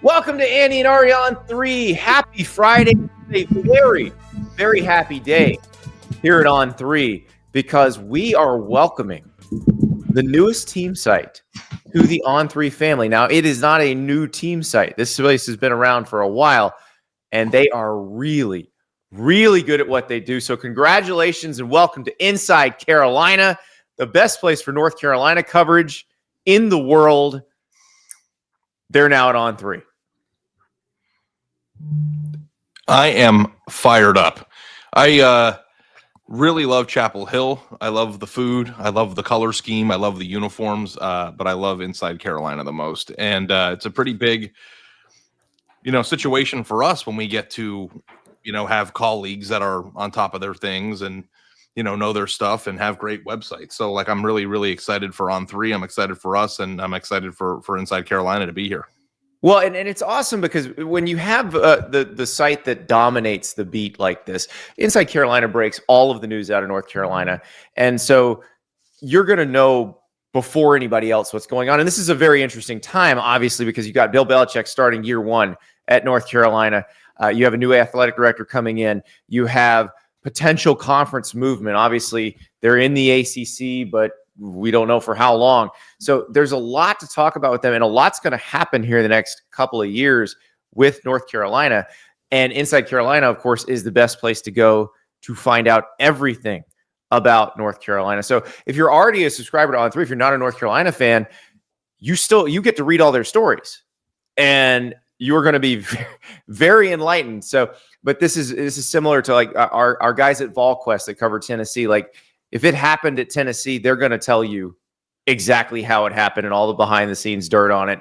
Welcome to Andy and Ari On3. Happy Friday. A very, very happy day here at On3 because we are welcoming the newest team site to the On3 family. Now, it is not a new team site. This place has been around for a while, and they are really, really good at what they do. So congratulations and welcome to Inside Carolina, the best place for North Carolina coverage in the world. They're now at On3. I am fired up. I really love Chapel Hill. I love the food. I love the color scheme. I love the uniforms. But I love Inside Carolina the most. And it's a pretty big, situation for us when we get to, have colleagues that are on top of their things and, know their stuff and have great websites. So I'm really, really excited for On3. I'm excited for us, and I'm excited for Inside Carolina to be here. Well, and it's awesome because when you have the site that dominates the beat like this, Inside Carolina breaks all of the news out of North Carolina. And so you're going to know before anybody else what's going on. And this is a very interesting time, obviously, because you got Bill Belichick starting year one at North Carolina. You have a new athletic director coming in. You have potential conference movement. Obviously, they're in the ACC, but we don't know for how long. So there's a lot to talk about with them, and a lot's going to happen here in the next couple of years with North Carolina. And Inside Carolina, of course, is the best place to go to find out everything about North Carolina. So if you're already a subscriber to On3, if you're not a North Carolina fan, you get to read all their stories, and you're going to be very enlightened. So, but this is similar to our guys at VolQuest that cover Tennessee. If it happened at Tennessee, they're going to tell you exactly how it happened and all the behind-the-scenes dirt on it.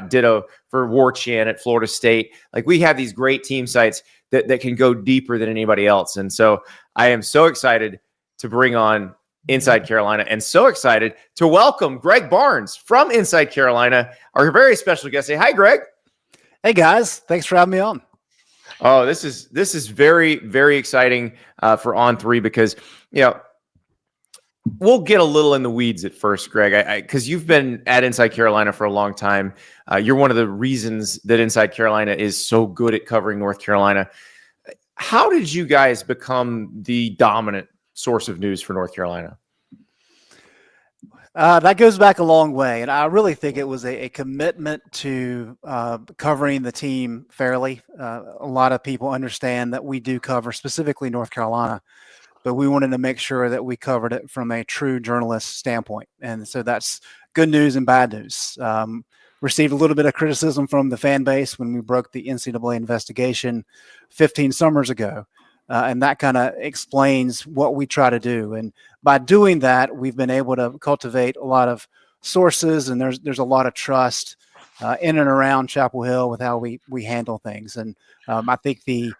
Ditto for Warchan at Florida State. We have these great team sites that can go deeper than anybody else. And so I am so excited to bring on Inside Carolina and so excited to welcome Greg Barnes from Inside Carolina, our very special guest. Say hi, Greg. Hey, guys. Thanks for having me on. Oh, this is very, very exciting for On3 because, we'll get a little in the weeds at first, Greg, because you've been at Inside Carolina for a long time. You're one of the reasons that Inside Carolina is so good at covering North Carolina. How did you guys become the dominant source of news for North Carolina? That goes back a long way, and I really think it was a commitment to covering the team fairly. A lot of people understand that we do cover specifically North Carolina, but we wanted to make sure that we covered it from a true journalist standpoint. And so that's good news and bad news. Received a little bit of criticism from the fan base when we broke the NCAA investigation 15 summers ago. And that kind of explains what we try to do. And by doing that, we've been able to cultivate a lot of sources, and there's a lot of trust in and around Chapel Hill with how we handle things. And I think the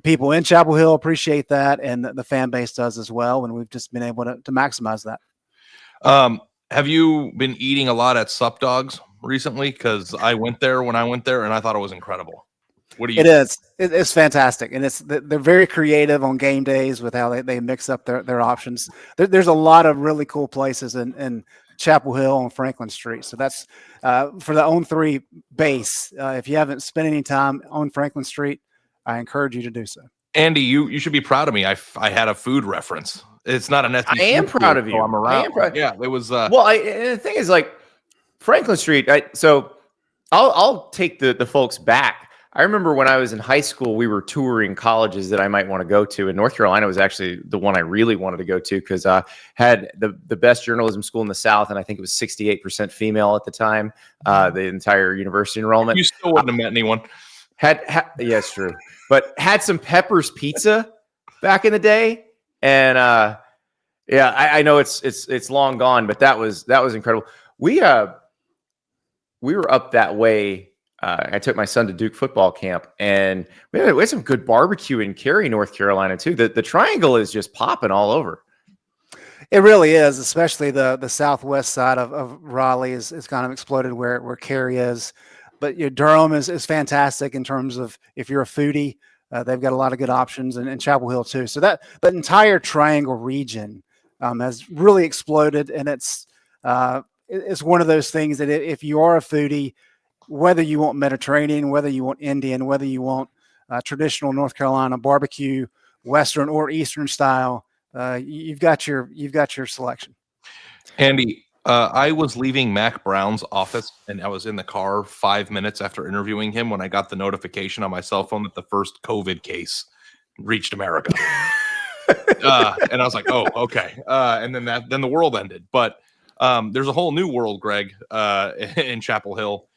people in Chapel Hill appreciate that, and the fan base does as well. And we've just been able to maximize that. Have you been eating a lot at Sup Dogs recently? Because I went there when I went there, and I thought it was incredible. What do you? It is. It's fantastic, and they're very creative on game days with how they mix up their options. There's a lot of really cool places in Chapel Hill on Franklin Street. So that's for the On3 base. If you haven't spent any time on Franklin Street, I encourage you to do so. Andy, you should be proud of me. I had a food reference. It's not an SEC. I am proud of you. So I'm around. I am proud. Yeah, it was. And the thing is, Franklin Street. So I'll take the folks back. I remember when I was in high school, we were touring colleges that I might want to go to, and North Carolina was actually the one I really wanted to go to because I had the best journalism school in the South, and I think it was 68% female at the time. The entire university enrollment. You still wouldn't have met anyone. Yeah, it's true. But had some Pepper's Pizza back in the day, and I know it's long gone, but that was incredible. We were up that way. I took my son to Duke football camp, and we had some good barbecue in Cary, North Carolina, too. The Triangle is just popping all over. It really is, especially the southwest side of Raleigh is kind of exploded where Cary is. But Durham is fantastic in terms of if you're a foodie. They've got a lot of good options, and Chapel Hill, too. So that entire Triangle region has really exploded, and it's one of those things that if you are a foodie, whether you want Mediterranean, whether you want Indian, whether you want traditional North Carolina barbecue, Western or Eastern style, you've got your selection. Andy, I was leaving Mac Brown's office, and I was in the car 5 minutes after interviewing him when I got the notification on my cell phone that the first COVID case reached America. And I was like, "Oh, okay." And then the world ended. But there's a whole new world, Greg, in Chapel Hill,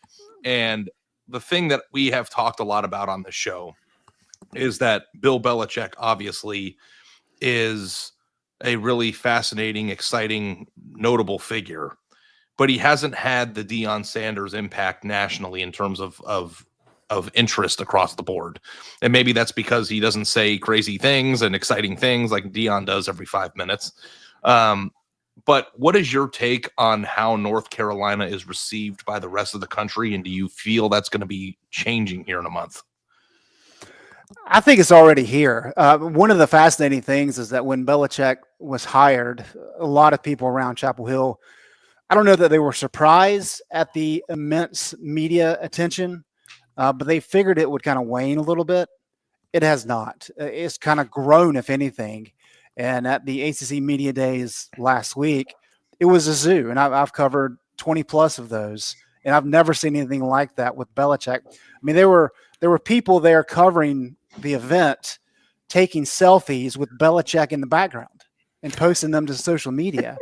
and the thing that we have talked a lot about on the show is that Bill Belichick obviously is a really fascinating, exciting, notable figure, but he hasn't had the Deion Sanders impact nationally in terms of interest across the board. And maybe that's because he doesn't say crazy things and exciting things like Deion does every 5 minutes. But what is your take on how North Carolina is received by the rest of the country? And do you feel that's going to be changing here in a month? I think it's already here. One of the fascinating things is that when Belichick was hired, a lot of people around Chapel Hill, I don't know that they were surprised at the immense media attention, but they figured it would kind of wane a little bit. It has not. It's kind of grown, if anything. And at the ACC Media Days last week, it was a zoo, and I've covered 20 plus of those, and I've never seen anything like that with Belichick. I mean, there were people there covering the event, taking selfies with Belichick in the background and posting them to social media.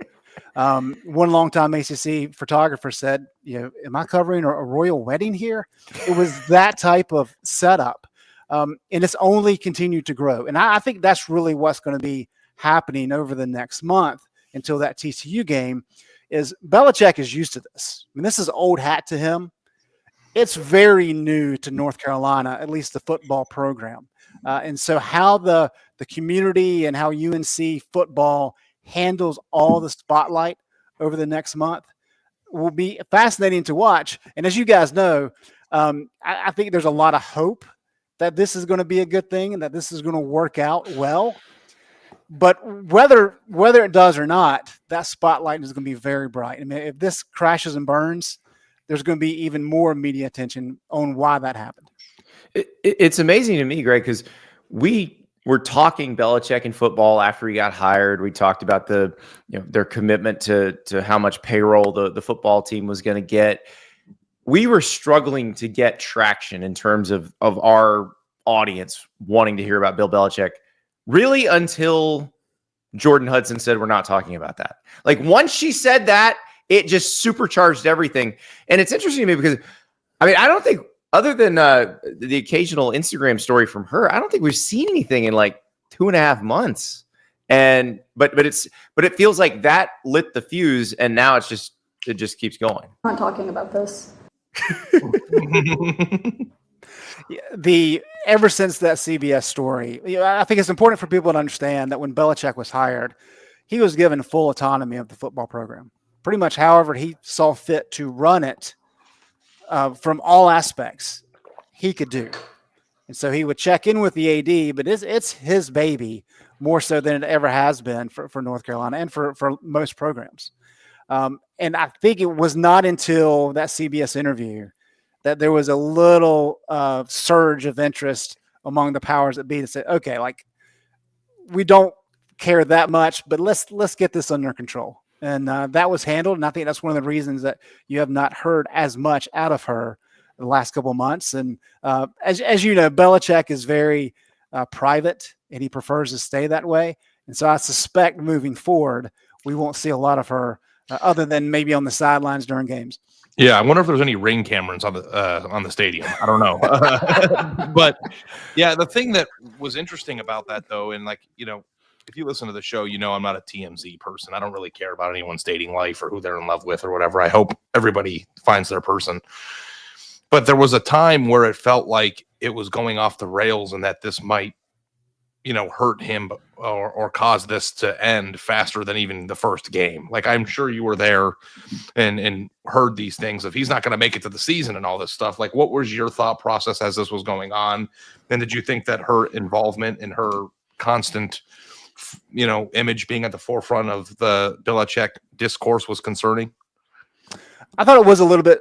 One longtime ACC photographer said, am I covering a royal wedding here? It was that type of setup. And it's only continued to grow. And I think that's really what's going to be happening over the next month until that TCU game is Belichick is used to this. I mean, this is old hat to him. It's very new to North Carolina, at least the football program. And so how the community and how UNC football handles all the spotlight over the next month will be fascinating to watch. And as you guys know, I think there's a lot of hope that this is going to be a good thing and that this is going to work out well. But whether it does or not, that spotlight is going to be very bright. I mean, if this crashes and burns, there's going to be even more media attention on why that happened. It's amazing to me, Greg, because we were talking Belichick in football after he got hired. We talked about their commitment to how much payroll the football team was going to get. We were struggling to get traction in terms of our audience wanting to hear about Bill Belichick, really until Jordon Hudson said, we're not talking about that. Like once she said that, it just supercharged everything. And it's interesting to me because, I mean, I don't think other than the occasional Instagram story from her, I don't think we've seen anything in like 2.5 months. And but it feels like that lit the fuse, and now it just keeps going. I'm not talking about this. Ever since that CBS story, I think it's important for people to understand that when Belichick was hired, he was given full autonomy of the football program. Pretty much however he saw fit to run it from all aspects, he could do. And so he would check in with the AD, but it's his baby more so than it ever has been for North Carolina and for most programs. And I think it was not until that CBS interview that there was a little surge of interest among the powers that be to say, okay, like we don't care that much, but let's get this under control. And that was handled. And I think that's one of the reasons that you have not heard as much out of her the last couple of months. And as you know, Belichick is very private and he prefers to stay that way. And so I suspect moving forward, we won't see a lot of her other than maybe on the sidelines during games. Yeah, I wonder if there's any ring cameras on the stadium. I don't know. But yeah, the thing that was interesting about that though, and like, if you listen to the show, I'm not a TMZ person. I don't really care about anyone's dating life or who they're in love with or whatever. I hope everybody finds their person. But there was a time where it felt like it was going off the rails and that this might, hurt him or cause this to end faster than even the first game. Like, I'm sure you were there and heard these things of he's not going to make it to the season and all this stuff. Like, what was your thought process as this was going on? And did you think that her involvement and her constant image being at the forefront of the Belichick discourse was concerning? I thought it was a little bit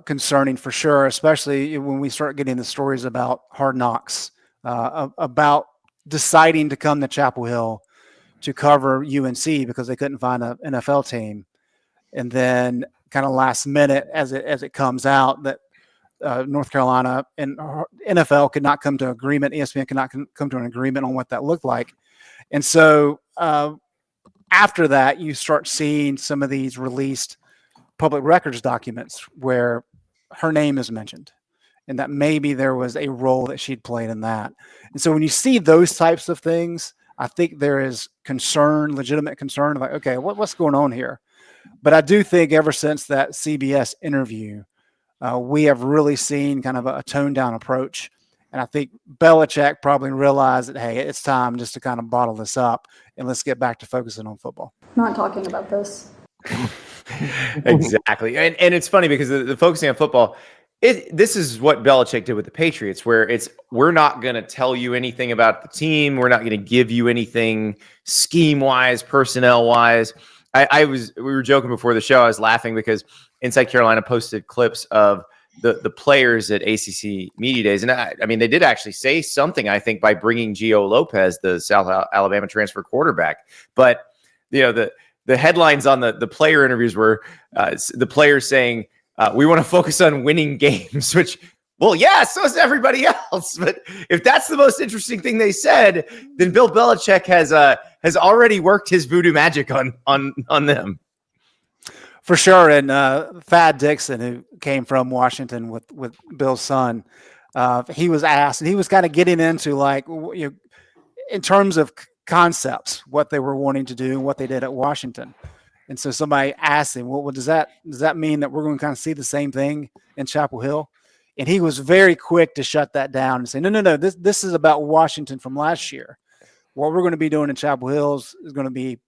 concerning for sure, especially when we start getting the stories about Hard Knocks, about deciding to come to Chapel Hill to cover UNC because they couldn't find an NFL team, and then kind of last minute as it comes out that North Carolina and NFL could not come to agreement. ESPN could not come to an agreement on what that looked like, and so after that, you start seeing some of these released public records documents where her name is mentioned and that maybe there was a role that she'd played in that. And so when you see those types of things, I think there is concern, legitimate concern, like, okay, what's going on here? But I do think ever since that CBS interview, we have really seen kind of a toned down approach. And I think Belichick probably realized that, hey, it's time just to kind of bottle this up and let's get back to focusing on football. Not talking about this. Exactly. And it's funny because the focusing on football, this is what Belichick did with the Patriots, where we're not going to tell you anything about the team. We're not going to give you anything scheme-wise, personnel-wise. We were joking before the show. I was laughing because Inside Carolina posted clips of the players at ACC Media Days. And I mean, they did actually say something, I think, by bringing Gio Lopez, the South Alabama transfer quarterback. But, the headlines on the player interviews were the players saying, we want to focus on winning games, which, well, yeah, so is everybody else. But if that's the most interesting thing they said, then Bill Belichick has already worked his voodoo magic on them. For sure. And Thad Dixon, who came from Washington with Bill's son, he was asked, and he was kind of getting into like, in terms of concepts, what they were wanting to do and what they did at Washington. And so somebody asked him, well, does that mean that we're going to kind of see the same thing in Chapel Hill? And he was very quick to shut that down and say, no, this is about Washington from last year. What we're going to be doing in Chapel Hill is going to be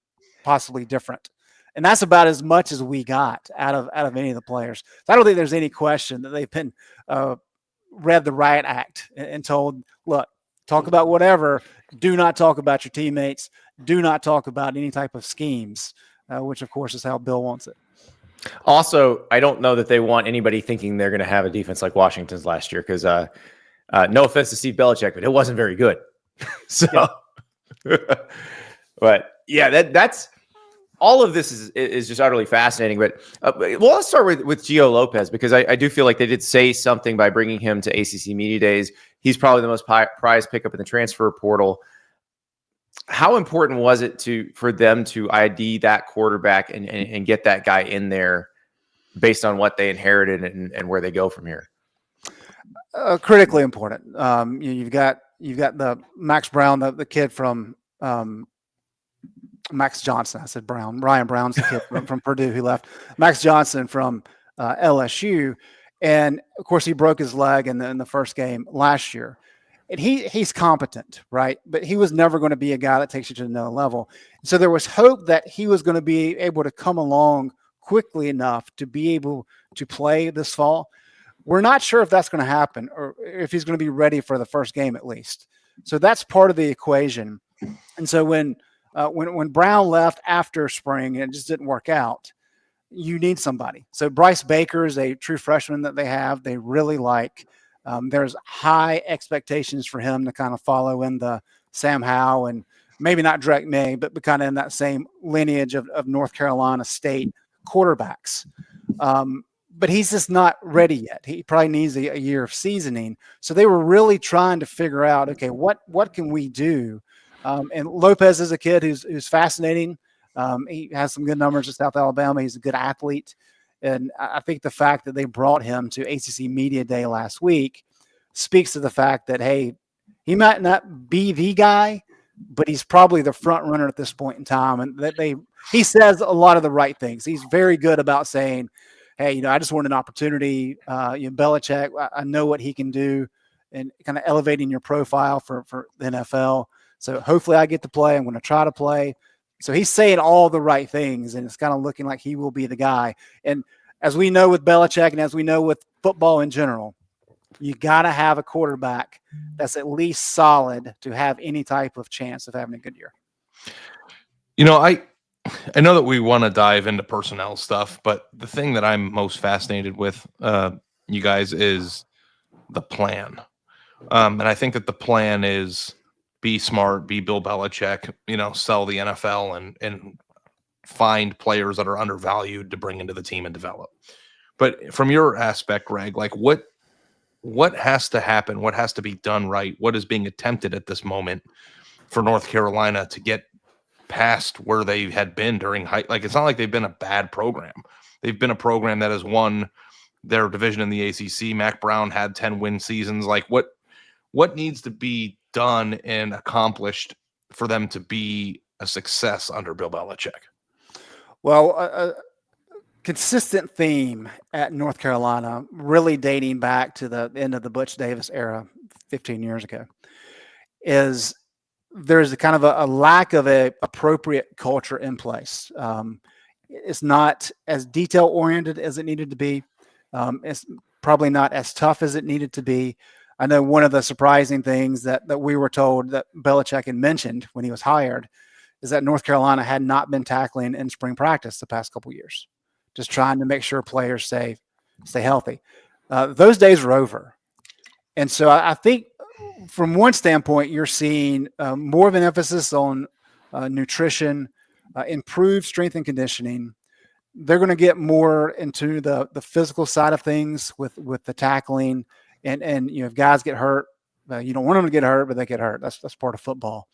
possibly different. And that's about as much as we got out of any of the players. So I don't think there's any question that they've been read the riot act and told, look, talk about whatever. Do not talk about your teammates. Do not talk about any type of schemes, which, of course, is how Bill wants it. Also, I don't know that they want anybody thinking they're going to have a defense like Washington's last year because, no offense to Steve Belichick, but it wasn't very good. So, yeah. But, yeah, that's all of this is just utterly fascinating. But well, let's start with Gio Lopez because I do feel like they did say something by bringing him to ACC Media Days. He's probably the most prized pickup in the transfer portal. How important was it for them to ID that quarterback and get that guy in there based on what they inherited and where they go from here? Critically important. You've got the Max Brown, the kid from Max Johnson. I said Brown. Ryan Brown's the kid from Purdue who left. Max Johnson from LSU. And, of course, he broke his leg in the first game last year. And he's competent, right? But he was never going to be a guy that takes you to another level. So there was hope that he was going to be able to come along quickly enough to be able to play this fall. We're not sure if that's going to happen or if he's going to be ready for the first game at least. So that's part of the equation. And so when Brown left after spring and it just didn't work out, you need somebody. So Bryce Baker is a true freshman that they really like. There's high expectations for him to kind of follow in the Sam Howell and maybe not Drake May, but kind of in that same lineage of North Carolina State quarterbacks. But he's just not ready yet. He probably needs a year of seasoning. So they were really trying to figure out, okay, what can we do? And Lopez is a kid who's fascinating. He has some good numbers at South Alabama. He's a good athlete. And I think the fact that they brought him to ACC Media Day last week speaks to the fact that, hey, he might not be the guy, but he's probably the front runner at this point in time. And that he says a lot of the right things. He's very good about saying, hey, I just want an opportunity. Belichick, I know what he can do, and kind of elevating your profile for the NFL. So hopefully I get to play. I'm going to try to play. So he's saying all the right things, and it's kind of looking like he will be the guy. And as we know with Belichick and as we know with football in general, you got to have a quarterback that's at least solid to have any type of chance of having a good year. I know that we want to dive into personnel stuff, but the thing that I'm most fascinated with, you guys, is the plan. And I think that the plan is be smart, be Bill Belichick, sell the NFL and find players that are undervalued to bring into the team and develop. But from your aspect, Greg, like what has to happen? What has to be done right? What is being attempted at this moment for North Carolina to get past where they had been during high? Like, it's not like they've been a bad program. They've been a program that has won their division in the ACC. Mac Brown had 10 win seasons. Like, what needs to be done and accomplished for them to be a success under Bill Belichick? Well, a consistent theme at North Carolina, really dating back to the end of the Butch Davis era 15 years ago, is there's a kind of a lack of a appropriate culture in place. It's not as detail oriented as it needed to be. It's probably not as tough as it needed to be. I know one of the surprising things that we were told that Belichick had mentioned when he was hired is that North Carolina had not been tackling in spring practice the past couple of years, just trying to make sure players stay healthy. Those days are over. And so I think from one standpoint, you're seeing more of an emphasis on nutrition, improved strength and conditioning. They're going to get more into the physical side of things with the tackling. And if guys get hurt, you don't want them to get hurt, but they get hurt. That's part of football.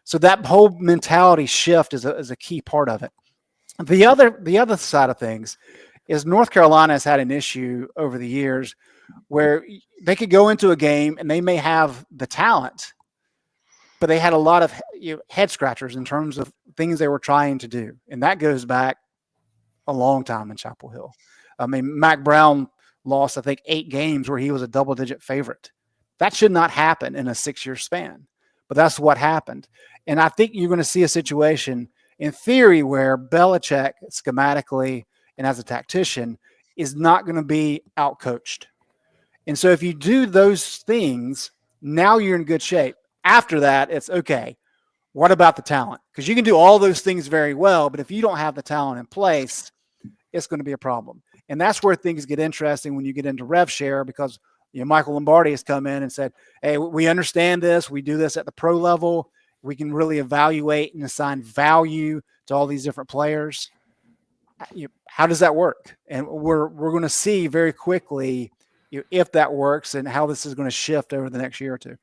So that whole mentality shift is a key part of it. The other side of things is North Carolina has had an issue over the years where they could go into a game and they may have the talent, but they had a lot of head scratchers in terms of things they were trying to do. And that goes back a long time in Chapel Hill. I mean, Mac Brown lost, I think, 8 games where he was a double-digit favorite. That should not happen in a 6-year span, but that's what happened. And I think you're going to see a situation in theory where Belichick schematically and as a tactician is not going to be outcoached. And so if you do those things, now you're in good shape. After that, it's okay. What about the talent? Because you can do all those things very well, but if you don't have the talent in place, it's going to be a problem. And that's where things get interesting when you get into rev share, because Michael Lombardi has come in and said, hey, we understand this. We do this at the pro level. We can really evaluate and assign value to all these different players. How does that work? And we're going to see very quickly if that works and how this is going to shift over the next year or two.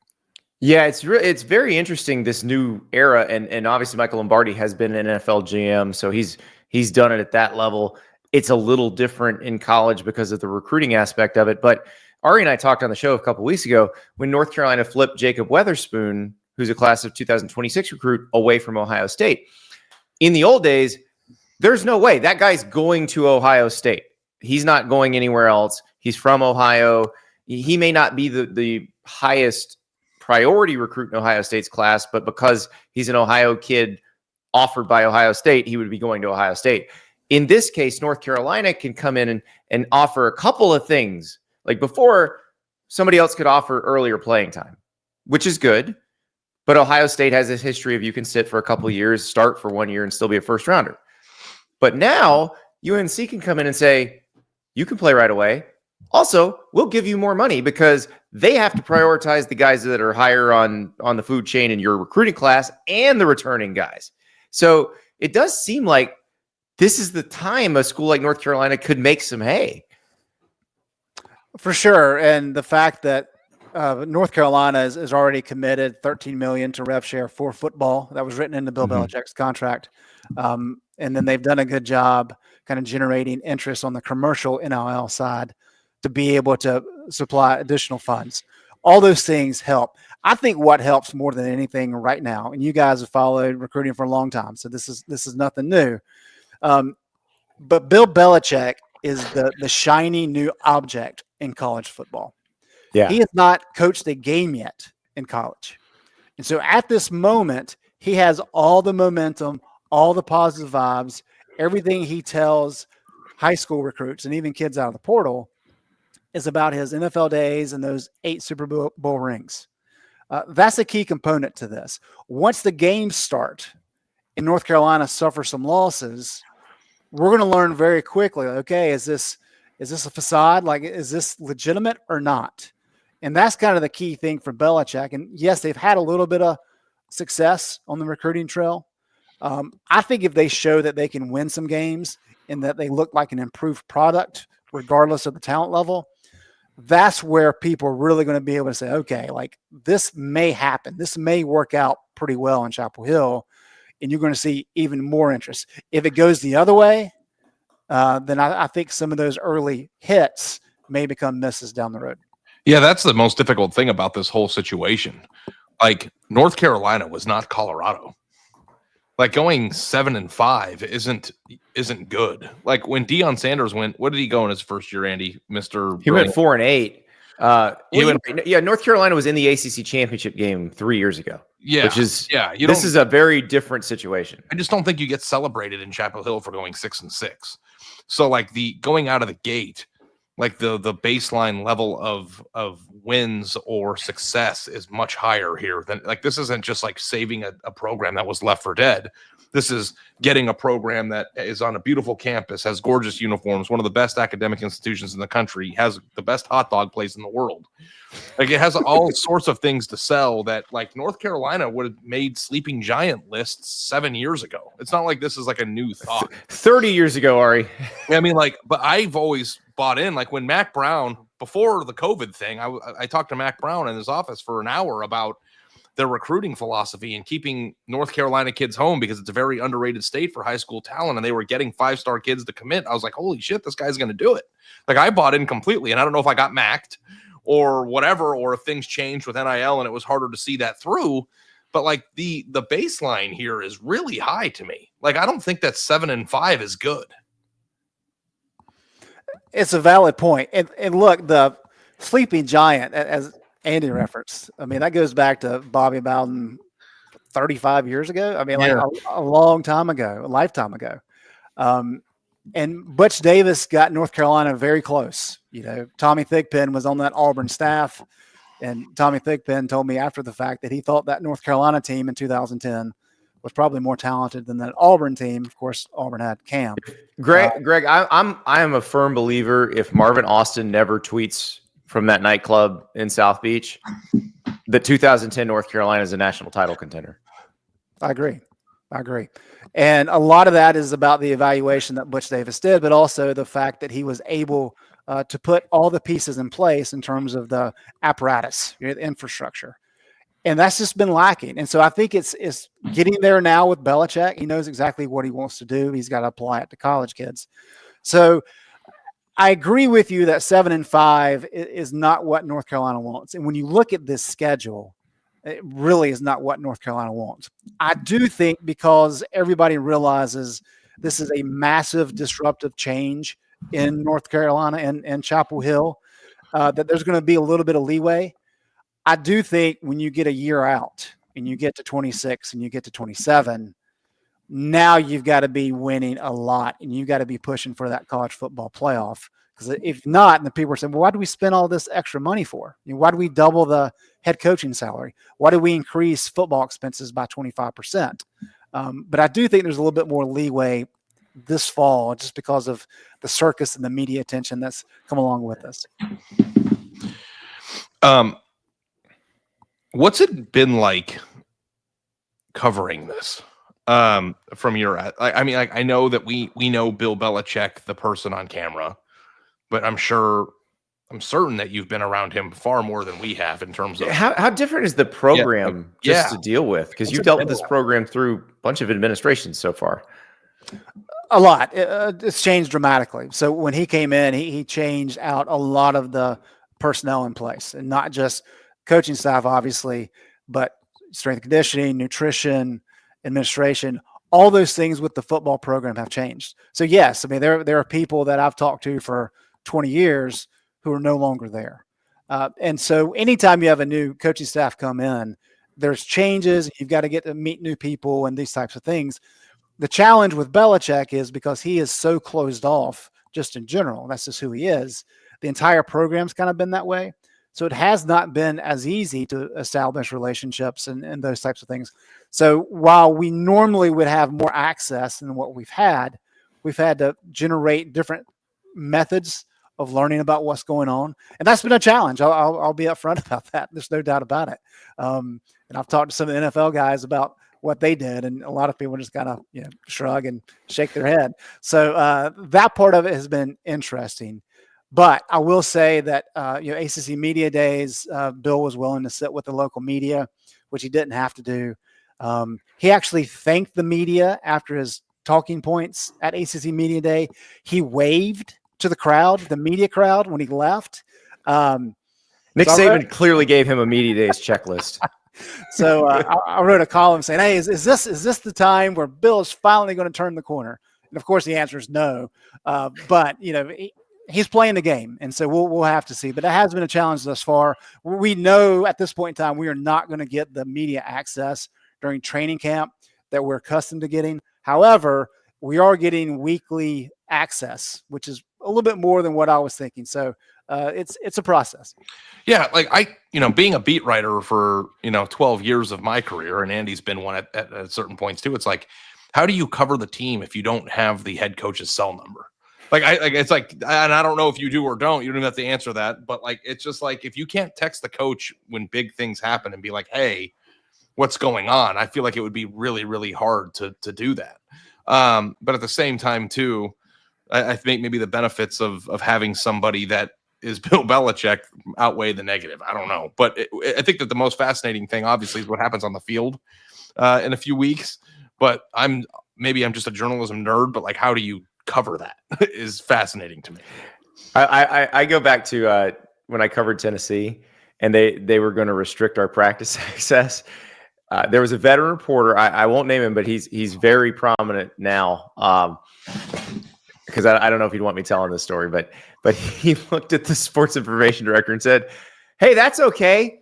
Yeah, it's very interesting, this new era, and obviously Michael Lombardi has been an NFL GM, so he's done it at that level. It's a little different in college because of the recruiting aspect of it. But Ari and I talked on the show a couple of weeks ago when North Carolina flipped Jacob Weatherspoon, who's a class of 2026 recruit, away from Ohio State. In the old days, there's no way that guy's going to Ohio State. He's not going anywhere else. He's from Ohio. He may not be the highest priority recruit in Ohio State's class, but because he's an Ohio kid offered by Ohio State, he would be going to Ohio State. In this case, North Carolina can come in and offer a couple of things. Like before, somebody else could offer earlier playing time, which is good. But Ohio State has this history of you can sit for a couple of years, start for 1 year, and still be a first rounder. But now UNC can come in and say, you can play right away. Also, we'll give you more money because they have to prioritize the guys that are higher on the food chain in your recruiting class and the returning guys. So it does seem like this is the time a school like North Carolina could make some hay. For sure. And the fact that North Carolina is already committed $13 million to rev share for football. That was written into Bill Belichick's contract. And then they've done a good job kind of generating interest on the commercial NIL side to be able to supply additional funds. All those things help. I think what helps more than anything right now, and you guys have followed recruiting for a long time, so this is nothing new. But Bill Belichick is the shiny new object in college football. Yeah. He has not coached a game yet in college. And so at this moment, he has all the momentum, all the positive vibes, everything he tells high school recruits and even kids out of the portal is about his NFL days and those 8 Super Bowl rings. That's a key component to this. Once the games start and North Carolina suffers some losses, we're going to learn very quickly, okay, is this a facade? Like, is this legitimate or not? And that's kind of the key thing for Belichick. And yes, they've had a little bit of success on the recruiting trail. I think if they show that they can win some games and that they look like an improved product, regardless of the talent level, that's where people are really going to be able to say, okay, like this may happen. This may work out pretty well in Chapel Hill, and you're going to see even more interest. If it goes the other way, then I think some of those early hits may become misses down the road. Yeah, that's the most difficult thing about this whole situation. Like, North Carolina was not Colorado. Like, going 7-5 isn't good. Like, when Deion Sanders went, what did he go in his first year, Andy? He went 4-8. North Carolina was in the ACC championship game 3 years ago. Yeah, which is this is a very different situation. I just don't think you get celebrated in Chapel Hill for going 6-6. So, like, the going out of the gate, like the baseline level of wins or success is much higher here than, like, this isn't just like saving a program that was left for dead. This is getting a program that is on a beautiful campus, has gorgeous uniforms, one of the best academic institutions in the country, has the best hot dog place in the world. Like, it has all sorts of things to sell that, like, North Carolina would have made sleeping giant lists 7 years ago. It's not like this is like a new thought. 30 years ago, Ari. I mean, like, but I've always bought in. Like, when Mac Brown, before the COVID thing, I talked to Mac Brown in his office for an hour about their recruiting philosophy and keeping North Carolina kids home because it's a very underrated state for high school talent, and they were getting 5-star kids to commit. I was like, holy shit, this guy's going to do it. Like, I bought in completely, and I don't know if I got macked or whatever, or if things changed with NIL and it was harder to see that through. But, like, the baseline here is really high to me. Like, I don't think that 7-5 is good. It's a valid point. And look, the sleeping giant, as Andy referenced, I mean, that goes back to Bobby Bowden 35 years ago. I mean, like a long time ago, a lifetime ago. And Butch Davis got North Carolina very close. You know, Tommy Thigpen was on that Auburn staff, and Tommy Thigpen told me after the fact that he thought that North Carolina team in 2010 was probably more talented than that Auburn team. Of course, Auburn had Cam. Greg, I am a firm believer if Marvin Austin never tweets from that nightclub in South Beach, the 2010 North Carolina is a national title contender. I agree. And a lot of that is about the evaluation that Butch Davis did, but also the fact that he was able to put all the pieces in place in terms of the apparatus, the infrastructure. And that's just been lacking. And so I think it's getting there now with Belichick. He knows exactly what he wants to do. He's got to apply it to college kids. So I agree with you that 7-5 is not what North Carolina wants. And when you look at this schedule, it really is not what North Carolina wants. I do think because everybody realizes this is a massive disruptive change in North Carolina and Chapel Hill, that there's going to be a little bit of leeway. I do think when you get a year out and you get to 26 and you get to 27, now you've got to be winning a lot and you've got to be pushing for that college football playoff. Because if not, then people are saying, well, why do we spend all this extra money for? You know, why do we double the head coaching salary? Why do we increase football expenses by 25%? But I do think there's a little bit more leeway this fall just because of the circus and the media attention that's come along with us. What's it been like covering this? From your, I mean, like, I know that we know Bill Belichick, the person on camera, but I'm certain that you've been around him far more than we have in terms of how different is the program to deal with? Because you've dealt with this program through a bunch of administrations so far. A lot. It's changed dramatically. So when he came in, he changed out a lot of the personnel in place, and not just coaching staff, obviously, but strength and conditioning, nutrition, administration. All those things with the football program have changed. So yes, I mean, there are people that I've talked to for 20 years who are no longer there. And so anytime you have a new coaching staff come in, there's changes. You've got to get to meet new people and these types of things. The challenge with Belichick is because he is so closed off just in general. That's just who he is. The entire program's kind of been that way. So it has not been as easy to establish relationships and those types of things. So while we normally would have more access than what we've had to generate different methods of learning about what's going on. And that's been a challenge. I'll be upfront about that. There's no doubt about it. And I've talked to some of the NFL guys about what they did, and a lot of people just kind of shrug and shake their head. So that part of it has been interesting. But I will say that ACC Media Days, Bill was willing to sit with the local media, which he didn't have to do. He actually thanked the media after his talking points at ACC Media Day. He waved to the crowd, the media crowd, when he left. Nick Saban clearly gave him a Media Days checklist. So I wrote a column saying, "Hey, is this the time where Bill is finally going to turn the corner?" And of course, the answer is no. But he's playing the game, and so we'll have to see. But it has been a challenge thus far. We know at this point in time we are not going to get the media access during training camp that we're accustomed to getting. However, we are getting weekly access, which is a little bit more than what I was thinking. So it's a process. Yeah, like being a beat writer for 12 years of my career, and Andy's been one at certain points too. It's like, how do you cover the team if you don't have the head coach's cell number? It's like, and I don't know if you do or don't. You don't even have to answer that. But it's just like, if you can't text the coach when big things happen and be like, "Hey, what's going on?" I feel like it would be really, really hard to do that. But at the same time, too, I think maybe the benefits of having somebody that is Bill Belichick outweigh the negative. I don't know. But I think that the most fascinating thing, obviously, is what happens on the field in a few weeks. But I'm just a journalism nerd, but how do you cover that is fascinating to me. I go back to when I covered Tennessee, and they were going to restrict our practice access. There was a veteran reporter. I won't name him, but he's very prominent now. Because I don't know if he'd want me telling this story, but he looked at the sports information director and said, "Hey, that's okay.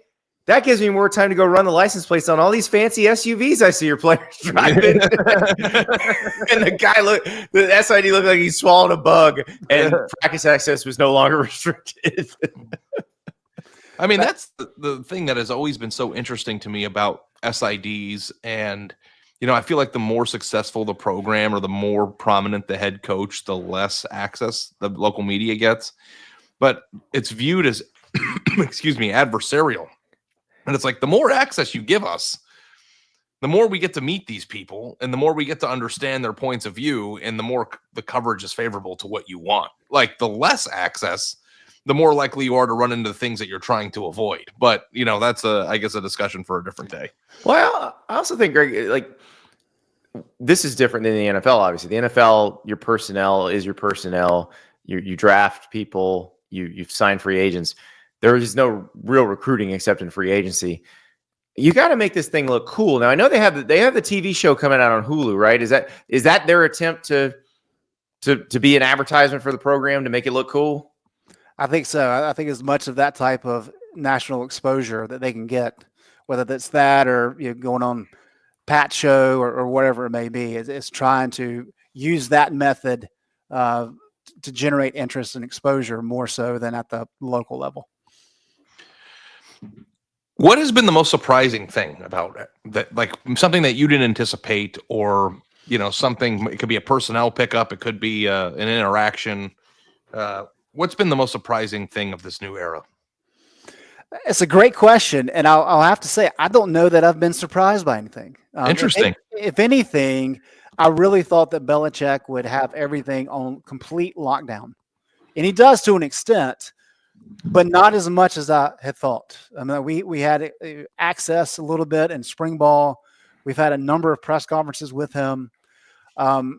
That gives me more time to go run the license plates on all these fancy SUVs I see your players driving." And the SID looked like he swallowed a bug, and practice access was no longer restricted. I mean, that's the thing that has always been so interesting to me about SIDs. And, I feel like the more successful the program or the more prominent the head coach, the less access the local media gets. But it's viewed as, adversarial. And it's like, the more access you give us, the more we get to meet these people and the more we get to understand their points of view, and the more the coverage is favorable to what you want. The less access, the more likely you are to run into the things that you're trying to avoid. But, that's I guess a discussion for a different day. Well, I also think, Greg, this is different than the NFL. Obviously, the NFL, your personnel is your personnel. You draft people, you sign free agents. There is no real recruiting except in free agency. You got to make this thing look cool. Now, I know they have the TV show coming out on Hulu, right? Is that their attempt to be an advertisement for the program to make it look cool? I think so. I think as much of that type of national exposure that they can get, whether that's that or going on Pat show or whatever it may be, is trying to use that method to generate interest and exposure more so than at the local level. What has been the most surprising thing about it? That, something that you didn't anticipate, or something? It could be a personnel pickup, it could be an interaction. What's been the most surprising thing of this new era? It's a great question, and I'll have to say I don't know that I've been surprised by anything. Interesting. If anything, I really thought that Belichick would have everything on complete lockdown, and he does to an extent, but not as much as I had thought. I mean, we had access a little bit in spring ball. We've had a number of press conferences with him.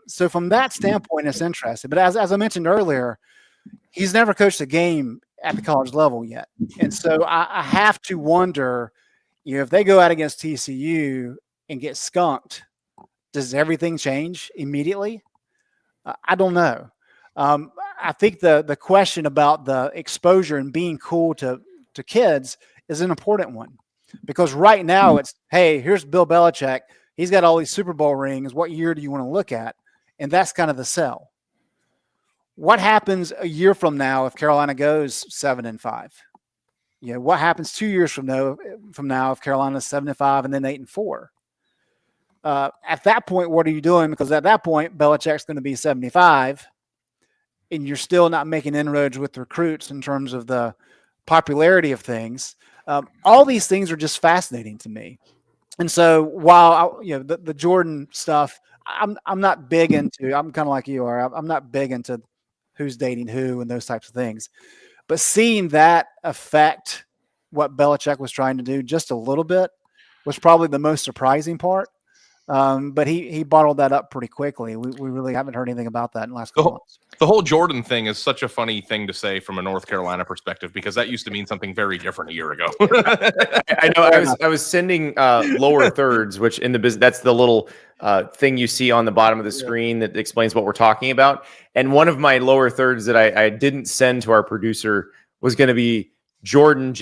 So from that standpoint, it's interesting. But as I mentioned earlier, he's never coached a game at the college level yet. And so I have to wonder, if they go out against TCU and get skunked, does everything change immediately? I don't know. I think the question about the exposure and being cool to kids is an important one, because right now it's, hey, here's Bill Belichick. He's got all these Super Bowl rings. What year do you want to look at? And that's kind of the sell. What happens a year from now if Carolina goes 7-5? what happens 2 years from now if Carolina's 7-5 and then 8-4? At that point, what are you doing? Because at that point, Belichick's going to be 75, and you're still not making inroads with recruits in terms of the popularity of things. All these things are just fascinating to me. And so while the Jordon stuff, I'm not big into. I'm kind of like you are. I'm not big into who's dating who and those types of things. But seeing that affect what Belichick was trying to do just a little bit was probably the most surprising part. But he bottled that up pretty quickly. We really haven't heard anything about that in the last couple months. The whole Jordon thing is such a funny thing to say from a North Carolina perspective, because that used to mean something very different a year ago. I know. I was sending lower thirds, which in the business, that's the little thing you see on the bottom of the screen that explains what we're talking about. And one of my lower thirds that I didn't send to our producer was going to be Jordon,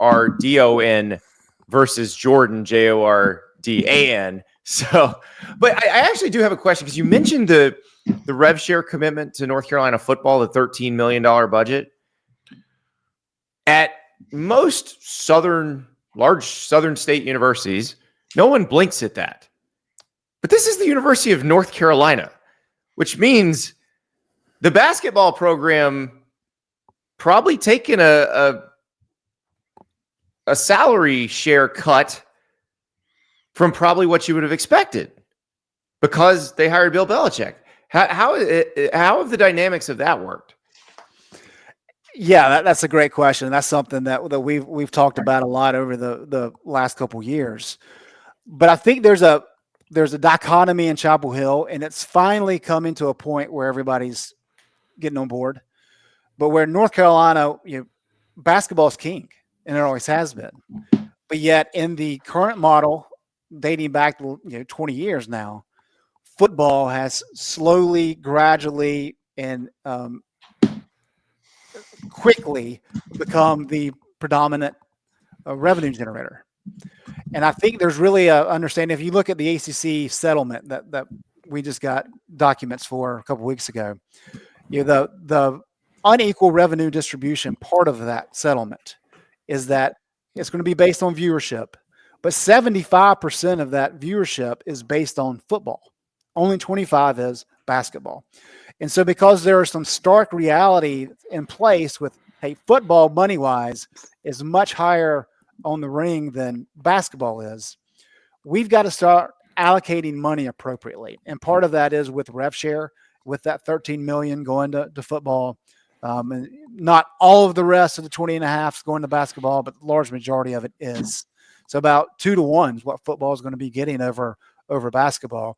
Jordon versus Jordan, Jordan. So, but I actually do have a question, because you mentioned the rev share commitment to North Carolina football, the $13 million budget. At most large southern state universities, no one blinks at that. But this is the University of North Carolina, which means the basketball program probably taking a salary share cut from probably what you would have expected, because they hired Bill Belichick. How have the dynamics of that worked? Yeah, that's a great question. That's something that we've talked about a lot over the last couple of years. But I think there's a dichotomy in Chapel Hill, and it's finally coming to a point where everybody's getting on board. But where North Carolina, basketball is king, and it always has been. But yet, in the current model, dating back to 20 years now, football has slowly, gradually, and quickly become the predominant revenue generator. And I think there's really a understanding. If you look at the ACC settlement that we just got documents for a couple of weeks ago, the unequal revenue distribution part of that settlement is that it's going to be based on viewership. But 75% of that viewership is based on football. Only 25 is basketball. And so because there is some stark reality in place with, hey, football money-wise is much higher on the ring than basketball is, we've got to start allocating money appropriately. And part of that is with rev share, with that $13 million going to football. And not all of the rest of the 20 and a half is going to basketball, but the large majority of it is. So about 2 to 1 is what football is going to be getting over basketball.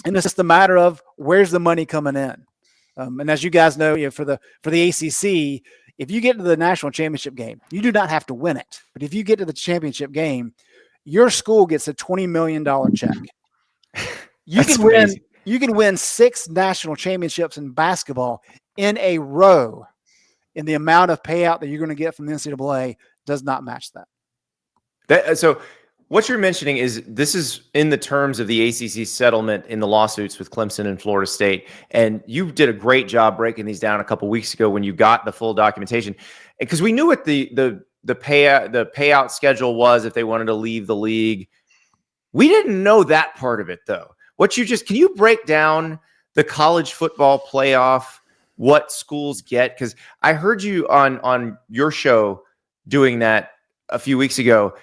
And it's just a matter of where's the money coming in. And as you guys know, for the ACC, if you get to the national championship game, you do not have to win it. But if you get to the championship game, your school gets a $20 million check. You can win 6 national championships in basketball in a row, and the amount of payout that you're going to get from the NCAA does not match that. So what you're mentioning is this is in the terms of the ACC settlement in the lawsuits with Clemson and Florida State. And you did a great job breaking these down a couple of weeks ago when you got the full documentation, because we knew what the payout schedule was if they wanted to leave the league. We didn't know that part of it, though. Can you break down the college football playoff, what schools get? Because I heard you on your show doing that a few weeks ago,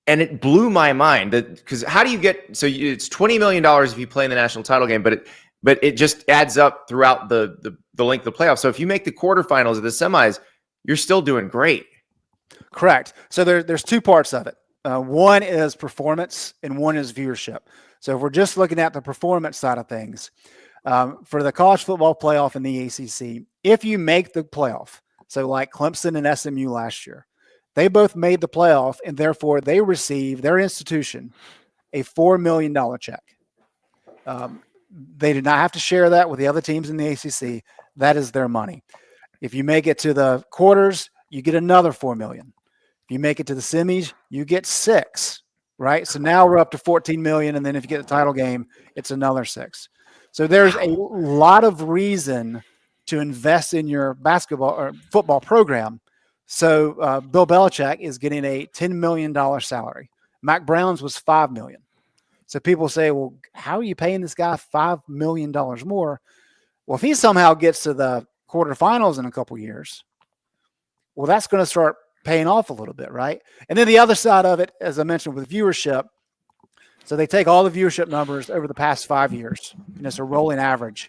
and it blew my mind. Because how do you get? So it's $20 million if you play in the national title game, but it just adds up throughout the length of the playoffs. So if you make the quarterfinals or the semis, you're still doing great. Correct. So there's 2 parts of it. One is performance, and one is viewership. So if we're just looking at the performance side of things, for the college football playoff in the ACC, if you make the playoff, so like Clemson and SMU last year, they both made the playoff, and therefore they receive, their institution, a $4 million check. They did not have to share that with the other teams in the ACC. That is their money. If you make it to the quarters, you get another $4 million. If you make it to the semis, you get 6, right? So now we're up to $14 million, and then if you get the title game, it's another 6. So there's a lot of reason to invest in your basketball or football program, So Bill Belichick is getting a $10 million salary. Mac Brown's was $5 million. So people say, well, how are you paying this guy $5 million more? Well, if he somehow gets to the quarterfinals in a couple years, well, that's going to start paying off a little bit, right? And then the other side of it, as I mentioned, with viewership, so they take all the viewership numbers over the past 5 years, and it's a rolling average.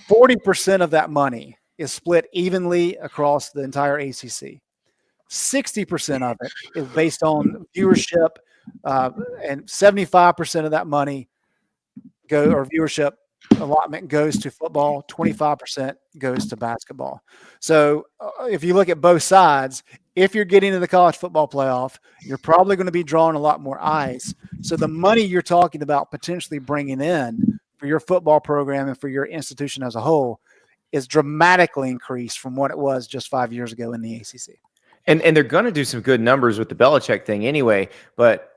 40% of that money is split evenly across the entire ACC. 60% of it is based on viewership, and 75% of that money or viewership allotment goes to football, 25% goes to basketball. So if you look at both sides, if you're getting to the college football playoff, you're probably going to be drawing a lot more eyes. So the money you're talking about potentially bringing in for your football program and for your institution as a whole is dramatically increased from what it was just 5 years ago in the ACC. And they're going to do some good numbers with the Belichick thing anyway. But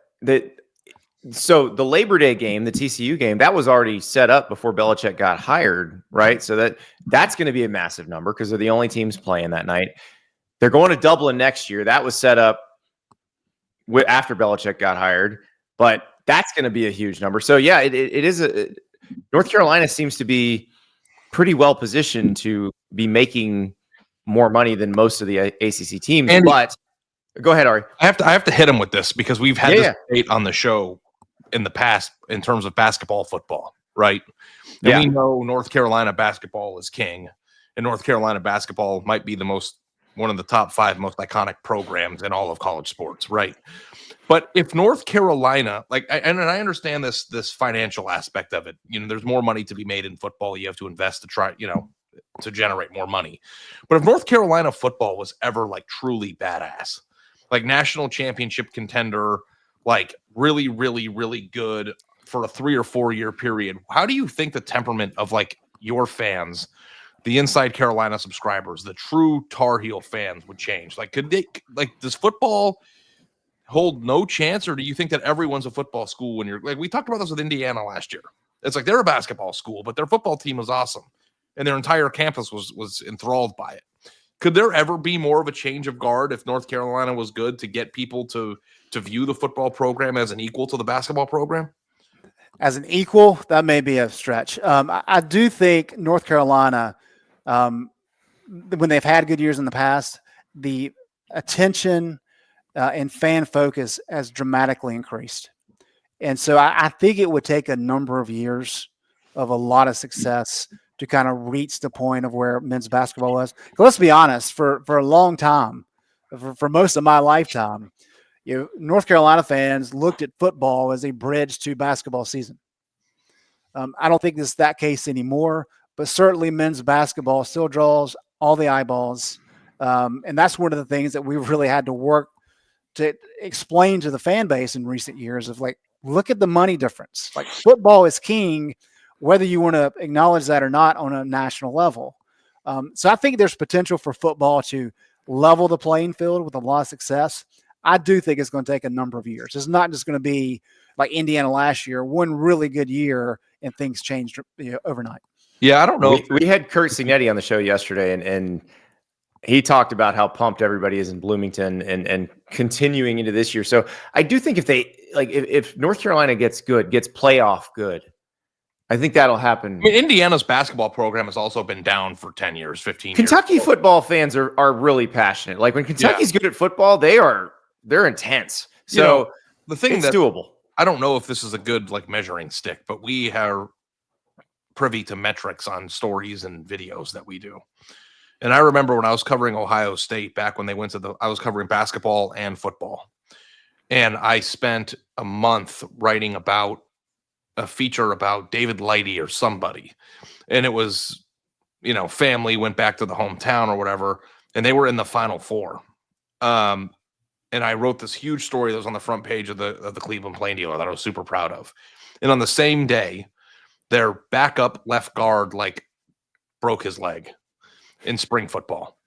so the Labor Day game, the TCU game, that was already set up before Belichick got hired, right? So that's going to be a massive number because they're the only teams playing that night. They're going to Dublin next year. That was set up after Belichick got hired, but that's going to be a huge number. So yeah, it is North Carolina seems to be pretty well positioned to be making more money than most of the ACC teams. Andy, but go ahead, Ari. I have to hit him with this because we've had this debate on the show in the past in terms of basketball, football, right? And we know North Carolina basketball is king, and North Carolina basketball might be one of the top 5 most iconic programs in all of college sports, right? But if North Carolina, and I understand this financial aspect of it, there's more money to be made in football. You have to invest to try, to generate more money. But if North Carolina football was ever truly badass, national championship contender, really, really, really good for a 3 or 4 year period, how do you think the temperament of your fans, the Inside Carolina subscribers, the true Tar Heel fans would change? Could they, does football hold no chance, or do you think that everyone's a football school when you're we talked about this with Indiana last year? It's they're a basketball school, but their football team was awesome, and their entire campus was enthralled by it. Could there ever be more of a change of guard if North Carolina was good to get people to view the football program as an equal to the basketball program? As an equal, that may be a stretch. I do think North Carolina, when they've had good years in the past, the attention and fan focus has dramatically increased. And so I think it would take a number of years of a lot of success to kind of reach the point of where men's basketball was. Let's be honest, for a long time, for most of my lifetime, North Carolina fans looked at football as a bridge to basketball season. I don't think it's that case anymore, but certainly men's basketball still draws all the eyeballs. And that's one of the things that we've really had to work to explain to the fan base in recent years of look at the money difference. Football is king, whether you want to acknowledge that or not on a national level. So I think there's potential for football to level the playing field with a lot of success. I do think it's going to take a number of years. It's not just going to be like Indiana last year, one really good year, and things changed overnight. Yeah, I don't know. We had Kurt Signetti on the show yesterday, and he talked about how pumped everybody is in Bloomington and continuing into this year. So I do think if North Carolina gets playoff good, I think that'll happen. Indiana's basketball program has also been down for 10 years, 15 years. Kentucky football fans are really passionate. When Kentucky's good at football, they're intense. So the thing it's doable. I don't know if this is a good measuring stick, but we are privy to metrics on stories and videos that we do. And I remember when I was covering Ohio State back when they went I was covering basketball and football. And I spent a month writing about a feature about David Lighty or somebody. And it was, family went back to the hometown or whatever, and they were in the Final Four. And I wrote this huge story that was on the front page of the Cleveland Plain Dealer that I was super proud of. And on the same day, their backup left guard broke his leg in spring football.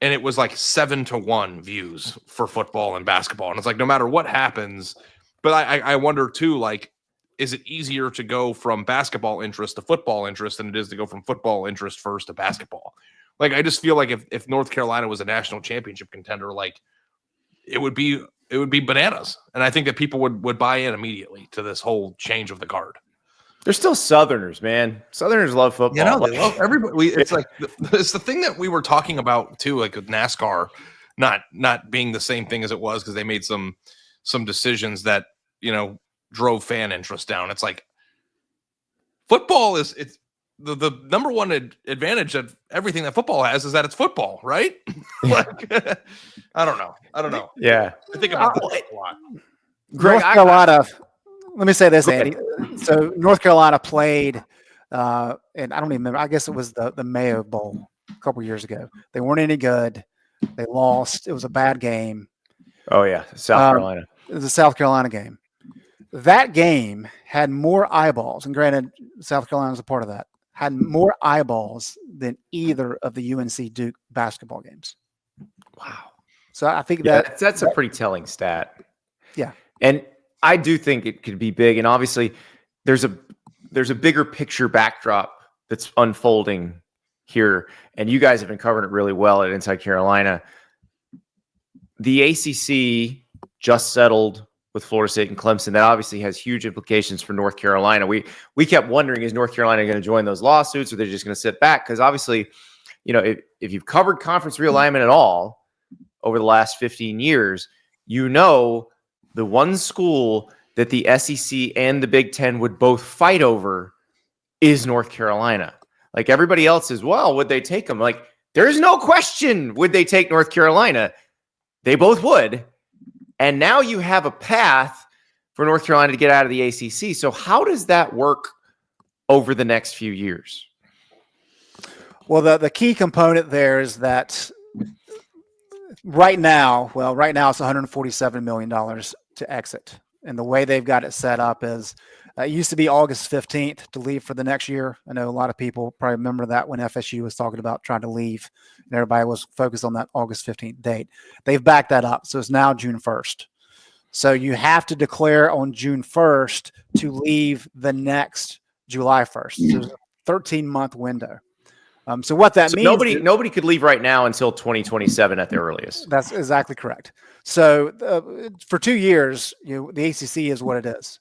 And it was 7-1 views for football and basketball. And it's no matter what happens, but I wonder too, is it easier to go from basketball interest to football interest than it is to go from football interest first to basketball? Like, I just feel like if North Carolina was a national championship contender, like it would be bananas. And I think that people would buy in immediately to this whole change of the guard. They're still Southerners, man. Southerners love football. You know, they love everybody. It's like it's the thing that we were talking about too, like with NASCAR, not being the same thing as it was because they made some decisions that drove fan interest down. It's like football it's the number one advantage of everything that football has is that it's football, right? Like, I don't know. Yeah, I think about that a lot. Greg, North Carolina. Let me say this, Andy. So North Carolina played, and I don't even remember. I guess it was the Mayo Bowl a couple years ago. They weren't any good. They lost. It was a bad game. Oh yeah, South Carolina. It was a South Carolina game. That game had more eyeballs, and granted, South Carolina was a part of that. Had more eyeballs than either of the UNC Duke basketball games. Wow. So I think that's a pretty telling stat. Yeah. And I do think it could be big. And obviously there's a bigger picture backdrop that's unfolding here. And you guys have been covering it really well at Inside Carolina. The ACC just settled with Florida State and Clemson. That obviously has huge implications for North Carolina. We kept wondering, is North Carolina going to join those lawsuits, or they're just going to sit back? Because obviously, if you've covered conference realignment at all over the last 15 years, the one school that the SEC and the Big Ten would both fight over is North Carolina. Like, everybody else is, well, would they take them? Like, there's no question, would they take North Carolina? They both would. And now you have a path for North Carolina to get out of the ACC. So how does that work over the next few years? Well, the key component there is that right now it's $147 million to exit. And the way they've got it set up is it used to be August 15th to leave for the next year. I know a lot of people probably remember that when FSU was talking about trying to leave and everybody was focused on that August 15th date. They've backed that up. So it's now June 1st. So you have to declare on June 1st to leave the next July 1st. So it's a 13-month window. So what that means, nobody could leave right now until 2027 at the earliest. That's exactly correct. So for 2 years, the ACC is what it is.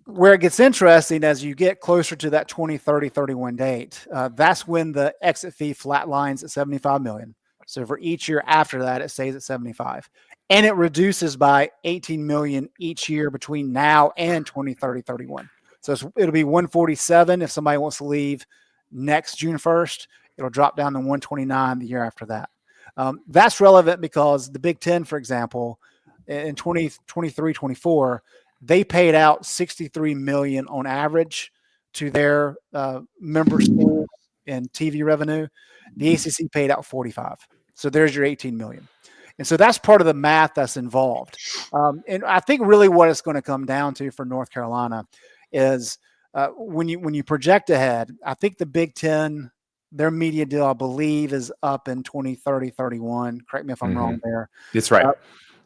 Where it gets interesting as you get closer to that 2030-31 date, that's when the exit fee flatlines at $75 million. So for each year after that, it stays at 75, and it reduces by $18 million each year between now and 2030-31. So it'll be 147 if somebody wants to leave next June 1st. It'll drop down to 129 the year after that. That's relevant because the Big Ten, for example, in 2023-24, they paid out $63 million on average to their member schools in TV revenue. The ACC paid out 45. So there's your 18 million. And so that's part of the math that's involved. And I think really what it's going to come down to for North Carolina is when you project ahead, I think the Big Ten, their media deal, I believe, is up in 2030-31. Correct me if I'm wrong there. That's right.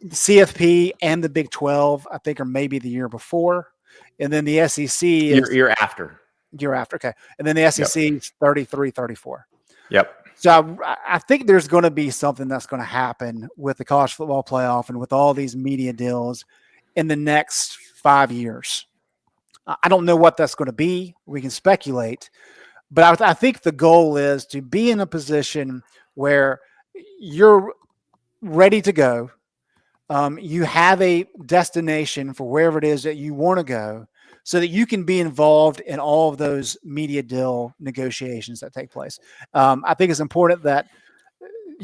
CFP and the Big 12, I think, are maybe the year before. And then the SEC is year after. Year after, okay. And then the SEC is 33-34. Yep. So I think there's going to be something that's going to happen with the college football playoff and with all these media deals in the next 5 years. I don't know what that's going to be. We can speculate. But I think the goal is to be in a position where you're ready to go. You have a destination for wherever it is that you want to go so that you can be involved in all of those media deal negotiations that take place. I think it's important that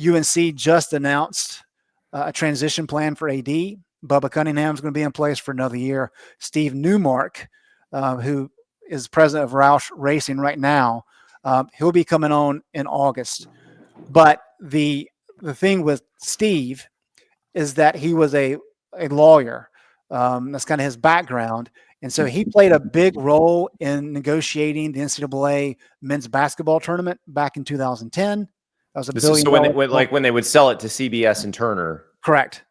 UNC just announced a transition plan for AD. Bubba Cunningham is going to be in place for another year. Steve Newmark, who is president of Roush Racing right now, he'll be coming on in August. But the thing with Steve is that he was a lawyer. That's kind of his background. And so he played a big role in negotiating the NCAA men's basketball tournament back in 2010. That was $1 billion. So when they would sell it to CBS and Turner. Correct.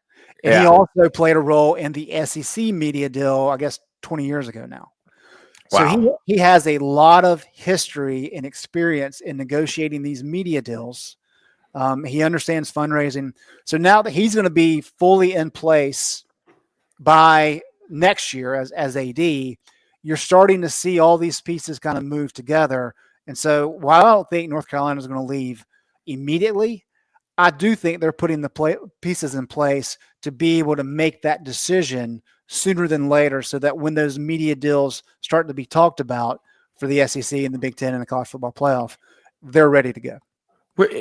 And he also played a role in the SEC media deal, I guess, 20 years ago now. So Wow. he has a lot of history and experience in negotiating these media deals. He understands fundraising. So now that he's going to be fully in place by next year as AD, you're starting to see all these pieces kind of move together. And so while I don't think North Carolina is going to leave immediately, I do think they're putting the pieces in place to be able to make that decision sooner than later, so that when those media deals start to be talked about for the SEC and the Big Ten and the college football playoff, they're ready to go.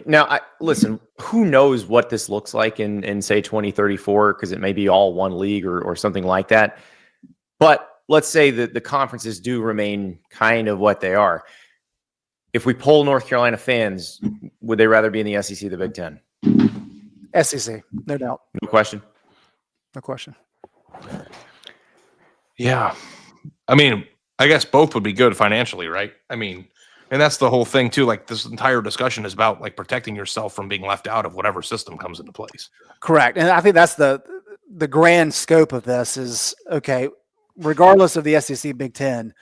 Now, listen, who knows what this looks like in say 2034, because it may be all one league or something like that. But let's say that the conferences do remain kind of what they are. If we poll North Carolina fans, would they rather be in the SEC or the Big Ten? SEC, no doubt. No question. No question. Yeah. I mean, I guess both would be good financially, right? I mean, and that's the whole thing too. Like, this entire discussion is about like protecting yourself from being left out of whatever system comes into place. Correct. And I think that's the grand scope of this is, okay, regardless of the SEC Big Ten,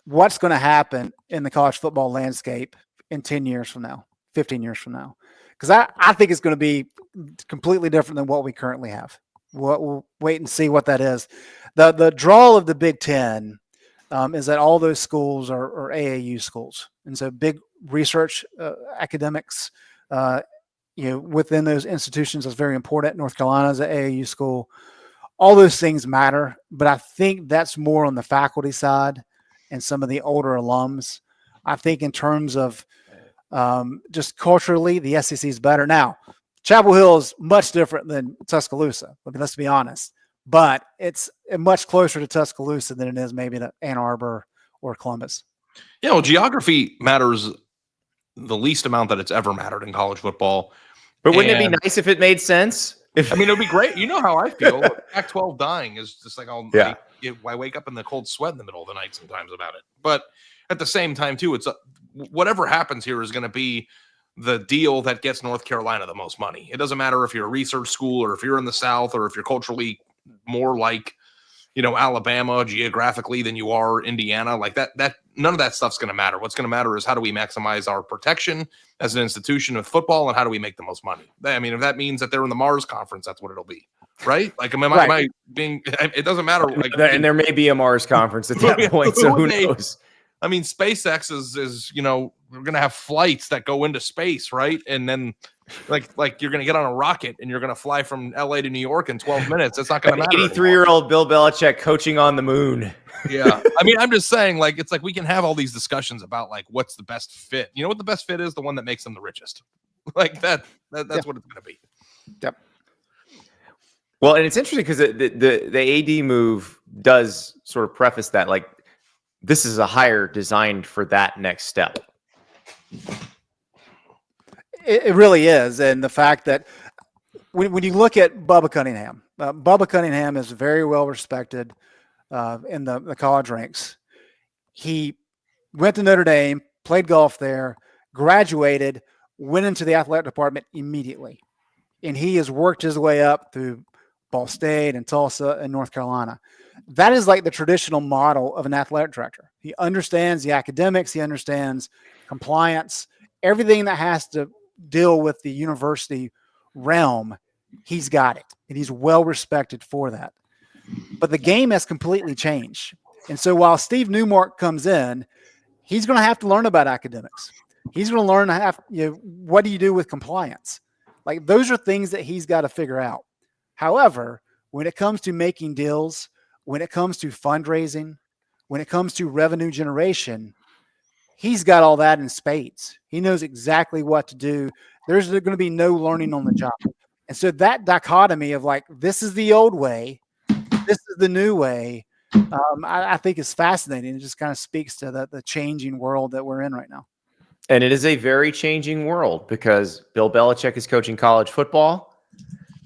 what's going to happen in the college football landscape in 10 years from now, 15 years from now? Because I think it's going to be completely different than what we currently have. We'll wait and see what that is. The draw of the Big Ten is that all those schools are AAU schools. And so big research academics, within those institutions is very important. North Carolina is an AAU school. All those things matter, but I think that's more on the faculty side and some of the older alums. I think in terms of just culturally, the SEC is better. Now, Chapel Hill is much different than Tuscaloosa. I mean, let's be honest. But it's much closer to Tuscaloosa than it is maybe to Ann Arbor or Columbus. Yeah, well, geography matters the least amount that it's ever mattered in college football. But wouldn't it be nice if it made sense? I mean, it would be great. You know how I feel. Pac-12 dying is just like, I wake up in the cold sweat in the middle of the night sometimes about it. But at the same time, too, it's whatever happens here is going to be the deal that gets North Carolina the most money. It doesn't matter if you're a research school or if you're in the South or if you're culturally more like, Alabama geographically than you are Indiana. Like that none of that stuff's going to matter. What's going to matter is how do we maximize our protection as an institution of football and how do we make the most money? I mean, if that means that they're in the Mars conference, that's what it'll be. Right? Like, am I being, it doesn't matter. Like, and there may be a Mars conference at that point. So who knows? I mean, SpaceX is we're going to have flights that go into space, right? And then like you're going to get on a rocket and you're going to fly from LA to New York in 12 minutes. It's not going to matter. 83-year-old Bill Belichick coaching on the moon. Yeah. I mean, I'm just saying, like, it's like we can have all these discussions about like what's the best fit. You know what the best fit is? The one that makes them the richest. Like that's what it's going to be. Yep. Well, and it's interesting because the AD move does sort of preface that, like, this is a hire designed for that next step. It really is. And the fact that when you look at Bubba Cunningham is very well respected in the college ranks. He went to Notre Dame, played golf there, graduated, went into the athletic department immediately. And he has worked his way up through Ball State and Tulsa and North Carolina. That is like the traditional model of an athletic director. He understands the academics. He understands compliance, everything that has to deal with the university realm. He's got it, and he's well respected for that. But the game has completely changed. And so while Steve Newmark comes in, he's going to have to learn about academics. He's going to learn what do you do with compliance? Like, those are things that he's got to figure out. However, when it comes to making deals, when it comes to fundraising, when it comes to revenue generation, he's got all that in spades. He knows exactly what to do. There's going to be no learning on the job. And so that dichotomy of like, this is the old way, this is the new way, I think is fascinating. It just kind of speaks to the changing world that we're in right now. And it is a very changing world because Bill Belichick is coaching college football.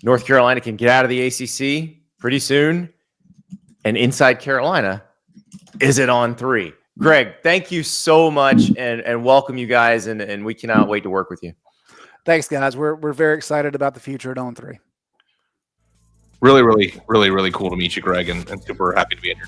North Carolina can get out of the ACC pretty soon. And inside Carolina, is it on 3? Greg, thank you so much and welcome you guys. And we cannot wait to work with you. Thanks, guys. We're very excited about the future at On3. Really, really, really, really cool to meet you, Greg, and super happy to be in your team.